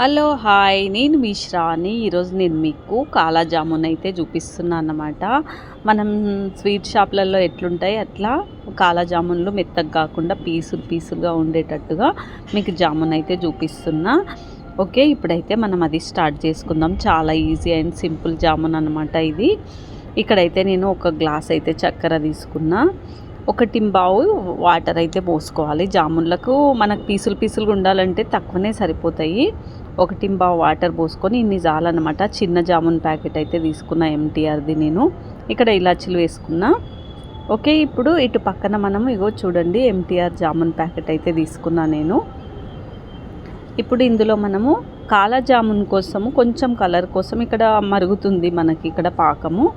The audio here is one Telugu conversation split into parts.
హలో హాయ్, నేను మీ శ్రావణి. ఈరోజు నేను మీకు కాలా జామున్ అయితే చూపిస్తున్నాను అన్నమాట. మనం స్వీట్ షాప్లలో ఎట్లుంటాయి అట్లా కాలా జామున్లు మెత్తగా కాకుండా పీసులుగా ఉండేటట్టుగా మీకు జామున్ అయితే చూపిస్తున్నా. ఓకే, ఇప్పుడైతే మనం అది స్టార్ట్ చేసుకుందాం. చాలా ఈజీ అండ్ సింపుల్ జామున్ అన్నమాట ఇది. ఇక్కడైతే నేను ఒక గ్లాస్ అయితే చక్కెర తీసుకున్నా. ఒక టింబావు వాటర్ అయితే పోసుకోవాలి. జామున్లకు మనకు పీసులుగా ఉండాలంటే తక్కువనే సరిపోతాయి. ఒక టింబావు వాటర్ పోసుకొని ఇన్ని చాలన్నమాట. చిన్న జామున్ ప్యాకెట్ అయితే తీసుకున్నా, ఎంటీఆర్ది. నేను ఇక్కడ ఇలాచీలు వేసుకున్నా. ఓకే, ఇప్పుడు ఇటు పక్కన మనం ఇగో చూడండి, ఎంటీఆర్ జామున్ ప్యాకెట్ అయితే తీసుకున్నా నేను. ఇప్పుడు ఇందులో మనము కాలా జామున్ కోసము కొంచెం కలర్ కోసం ఇక్కడ మరుగుతుంది మనకి ఇక్కడ పాకము.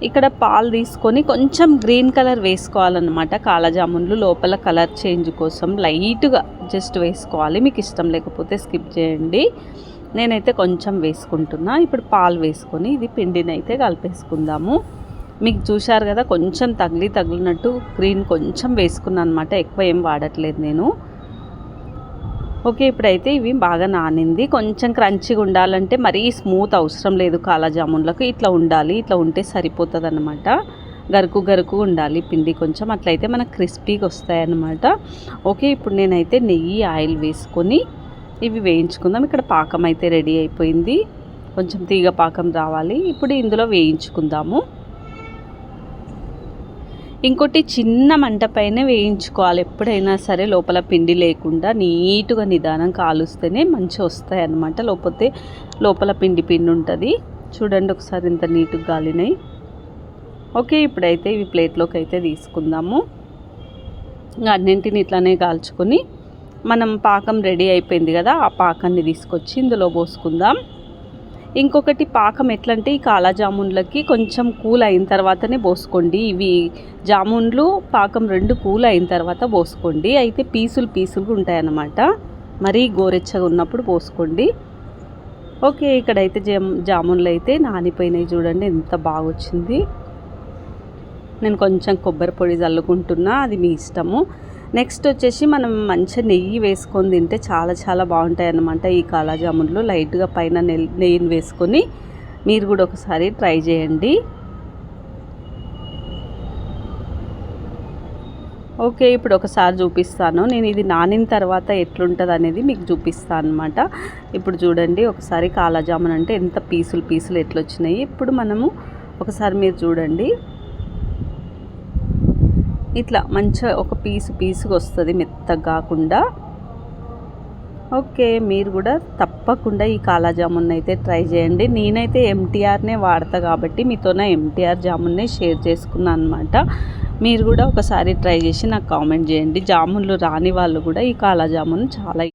ఇక్కడ పాలు తీసుకొని కొంచెం గ్రీన్ కలర్ వేసుకోవాలన్నమాట. కాలా జామున్లు లోపల కలర్ చేంజ్ కోసం లైట్గా జస్ట్ వేసుకోవాలి. మీకు ఇష్టం లేకపోతే స్కిప్ చేయండి. నేనైతే కొంచెం వేసుకుంటున్నా. ఇప్పుడు పాలు వేసుకొని ఇది పిండిని అయితే కలిపేసుకుందాము. మీకు చూశారు కదా, కొంచెం తగిలినట్టు గ్రీన్ కొంచెం వేసుకున్నాను అనమాట. ఎక్కువ ఏం వాడట్లేదు నేను. ఓకే, ఇప్పుడైతే ఇవి బాగా నానింది. కొంచెం క్రంచిగా ఉండాలంటే మరీ స్మూత్ అవసరం లేదు. కాలా జామున్లకు ఇట్లా ఉండాలి. ఇట్లా ఉంటే సరిపోతుంది అన్నమాట. గరుకు ఉండాలి పిండి కొంచెం. అట్లయితే మనకు క్రిస్పీగా వస్తాయి అన్నమాట. ఓకే, ఇప్పుడు నేనైతే నెయ్యి ఆయిల్ వేసుకొని ఇవి వేయించుకుందాం. ఇక్కడ పాకం అయితే రెడీ అయిపోయింది. కొంచెం తీగ పాకం రావాలి. ఇప్పుడు ఇందులో వేయించుకుందాము. ఇంకోటి చిన్న మంట పైన వేయించుకోవాలి ఎప్పుడైనా సరే, లోపల పిండి లేకుండా నీట్గా నిదానం కాలుస్తేనే మంచిగా వస్తాయి అన్నమాట. లేకపోతే లోపల పిండి ఉంటుంది. చూడండి ఒకసారి ఇంత నీట్గా కాలినాయి. ఓకే, ఇప్పుడైతే ఇవి ప్లేట్లోకి అయితే తీసుకుందాము. ఇంకా అన్నింటిని ఇట్లానే కాల్చుకొని మనం పాకం రెడీ అయిపోయింది కదా, ఆ పాకాన్ని తీసుకొచ్చి ఇందులో పోసుకుందాం. ఇంకొకటి పాకం ఎట్లంటే ఈ కాలా జామున్లకి కొంచెం కూల్ అయిన తర్వాతనే పోసుకోండి. ఇవి జామున్లు పాకం రెండు కూల్ అయిన తర్వాత పోసుకోండి. అయితే పీసులుగా ఉంటాయన్నమాట. మరీ గోరెచ్చగా ఉన్నప్పుడు పోసుకోండి. ఓకే, ఇక్కడైతే జామున్లు అయితే నానిపోయినాయి. చూడండి ఎంత బాగా వచ్చింది. నేను కొంచెం కొబ్బరి పొడి చల్లుకుంటున్నా, అది మీ ఇష్టము. నెక్స్ట్ వచ్చేసి మనం మంచిగా నెయ్యి వేసుకొని తింటే చాలా బాగుంటాయి అన్నమాట. ఈ కాలా జామున్లు లైట్గా పైన నెయ్యిని వేసుకొని మీరు కూడా ఒకసారి ట్రై చేయండి. ఓకే, ఇప్పుడు ఒకసారి చూపిస్తాను. నేను ఇది నానిన తర్వాత ఎట్లుంటుంది అనేది మీకు చూపిస్తాను అనమాట. ఇప్పుడు చూడండి ఒకసారి కాలా జామున్ అంటే ఎంత పీసులు ఎట్లొచ్చినాయి. ఇప్పుడు మనము ఒకసారి మీరు చూడండి, ఇట్లా మంచిగా ఒక పీసుగా వస్తుంది, మెత్తగా కాకుండా. ఓకే, మీరు కూడా తప్పకుండా ఈ కాలా జామున్ అయితే ట్రై చేయండి. నేనైతే ఎంటీఆర్నే వాడతా కాబట్టి మీతోనే ఎంటీఆర్ జామున్నే షేర్ చేసుకున్నాను అనమాట. మీరు కూడా ఒకసారి ట్రై చేసి నాకు కామెంట్ చేయండి. జామున్లు రాని వాళ్ళు కూడా ఈ కాలా జామున్ చాలా